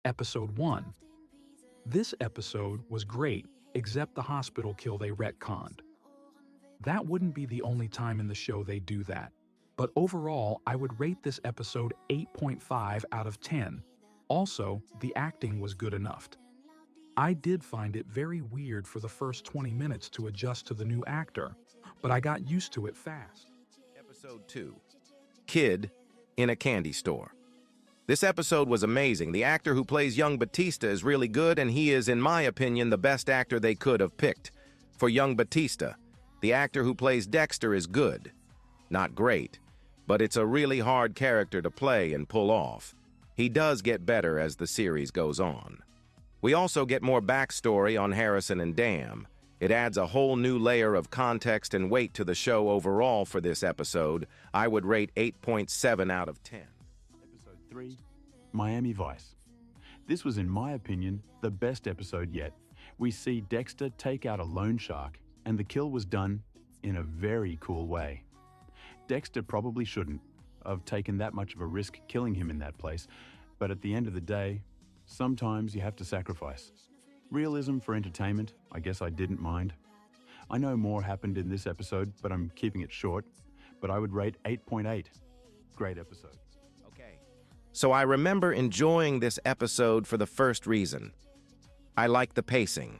Episode 1. This episode was great, except the hospital kill they retconned. That wouldn't be the only time in the show they do that. But overall, I would rate this episode 8.5 out of 10. Also, the acting was good enough. I did find it very weird for the first 20 minutes to adjust to the new actor, but I got used to it fast. Episode 2. Kid in a Candy Store. This episode was amazing. The actor who plays young Batista is really good, and he is, in my opinion, the best actor they could have picked. For young Batista, the actor who plays Dexter is good. Not great, but it's a really hard character to play and pull off. He does get better as the series goes on. We also get more backstory on Harrison and Dam. It adds a whole new layer of context and weight to the show overall for this episode. I would rate 8.7 out of 10. Episode 3, Miami Vice. This was, in my opinion, the best episode yet. We see Dexter take out a loan shark, and the kill was done in a very cool way. Dexter probably shouldn't have taken that much of a risk killing him in that place, but at the end of the day, sometimes you have to sacrifice. Realism for entertainment, I guess I didn't mind. I know more happened in this episode, but I'm keeping it short, but I would rate 8.8. Great episode. Okay. So I remember enjoying this episode for the first reason. I like the pacing.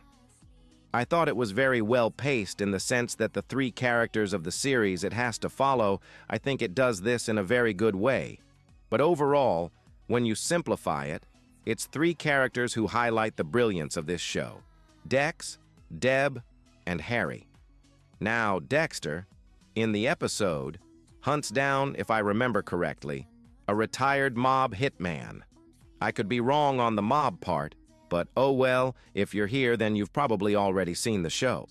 I thought it was very well paced in the sense that the three characters of the series it has to follow, I think it does this in a very good way. But overall, when you simplify it, it's three characters who highlight the brilliance of this show: Dex, Deb, and Harry. Now, Dexter, in the episode, hunts down, if I remember correctly, a retired mob hitman. I could be wrong on the mob part, but oh well, if you're here, then you've probably already seen the show.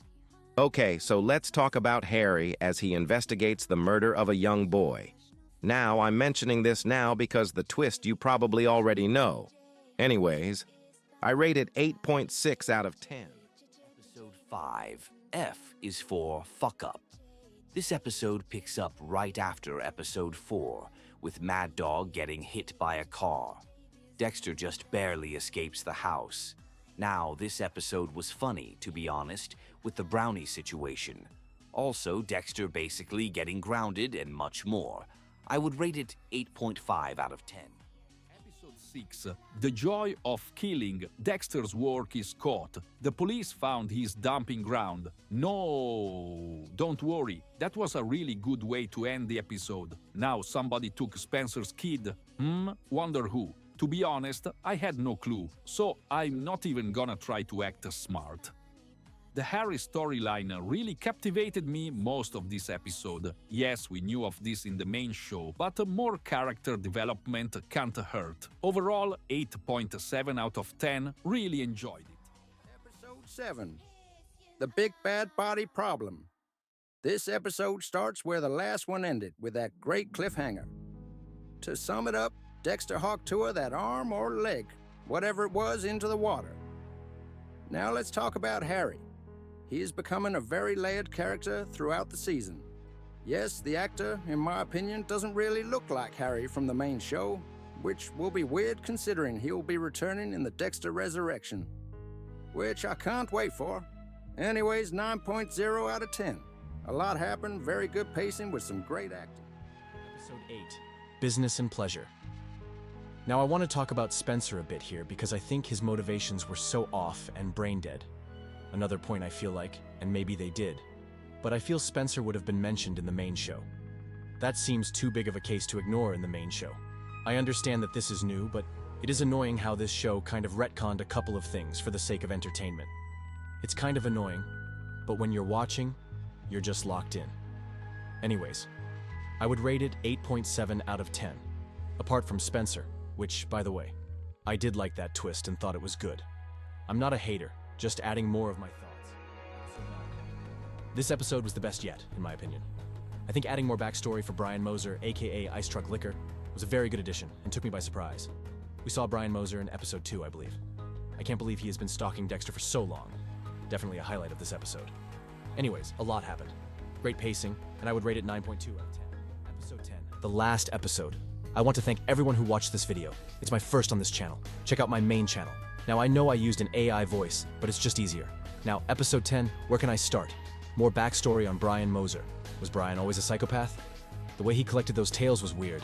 Okay, so let's talk about Harry as he investigates the murder of a young boy. Now, I'm mentioning this now because the twist you probably already know. Anyways, I rate it 8.6 out of 10. Episode 5. F is for Fuck Up. This episode picks up right after Episode 4, with Mad Dog getting hit by a car. Dexter just barely escapes the house. Now, this episode was funny, to be honest, with the brownie situation. Also, Dexter basically getting grounded and much more. I would rate it 8.5 out of 10. Episode 6. The joy of killing. Dexter's work is caught. The police found his dumping ground. No, don't worry. That was a really good way to end the episode. Now somebody took Spencer's kid. Wonder who? To be honest, I had no clue, so I'm not even gonna try to act smart. The Harry storyline really captivated me most of this episode. Yes, we knew of this in the main show, but more character development can't hurt. Overall, 8.7 out of 10, really enjoyed it. Episode 7. The Big Bad Body Problem. This episode starts where the last one ended, with that great cliffhanger. To sum it up, Dexter hawked tore that arm or leg, whatever it was, into the water. Now let's talk about Harry. He is becoming a very layered character throughout the season. Yes, the actor, in my opinion, doesn't really look like Harry from the main show, which will be weird considering he'll be returning in the Dexter Resurrection, which I can't wait for. Anyways, 9.0 out of 10. A lot happened, very good pacing with some great acting. Episode 8, Business and Pleasure. Now I want to talk about Spencer a bit here because I think his motivations were so off and brain dead. Another point I feel like, and maybe they did, but I feel Spencer would have been mentioned in the main show. That seems too big of a case to ignore in the main show. I understand that this is new, but it is annoying how this show kind of retconned a couple of things for the sake of entertainment. It's kind of annoying, but when you're watching, you're just locked in. Anyways, I would rate it 8.7 out of 10, apart from Spencer, which, by the way, I did like that twist and thought it was good. I'm not a hater, just adding more of my thoughts. This episode was the best yet, in my opinion. I think adding more backstory for Brian Moser, aka Ice Truck Liquor, was a very good addition and took me by surprise. We saw Brian Moser in episode 2, I believe. I can't believe he has been stalking Dexter for so long. Definitely a highlight of this episode. Anyways, a lot happened. Great pacing, and I would rate it 9.2 out of 10. Episode 10, the last episode. I want to thank everyone who watched this video. It's my first on this channel. Check out my main channel. Now, I know I used an AI voice, but it's just easier. Now, episode 10, where can I start? More backstory on Brian Moser. Was Brian always a psychopath? The way he collected those tales was weird.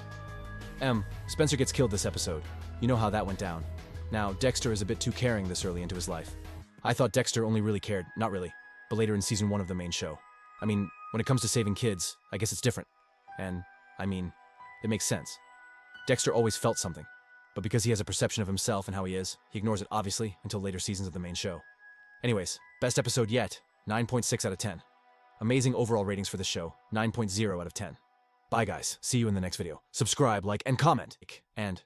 Spencer gets killed this episode. You know how that went down. Now, Dexter is a bit too caring this early into his life. I thought Dexter only really cared, not really, but later in season 1 of the main show. I mean, when it comes to saving kids, I guess it's different. And, I mean, it makes sense. Dexter always felt something, but because he has a perception of himself and how he is, he ignores it obviously until later seasons of the main show. Anyways, best episode yet, 9.6 out of 10. Amazing overall ratings for the show, 9.0 out of 10. Bye guys, see you in the next video. Subscribe, like, and comment. And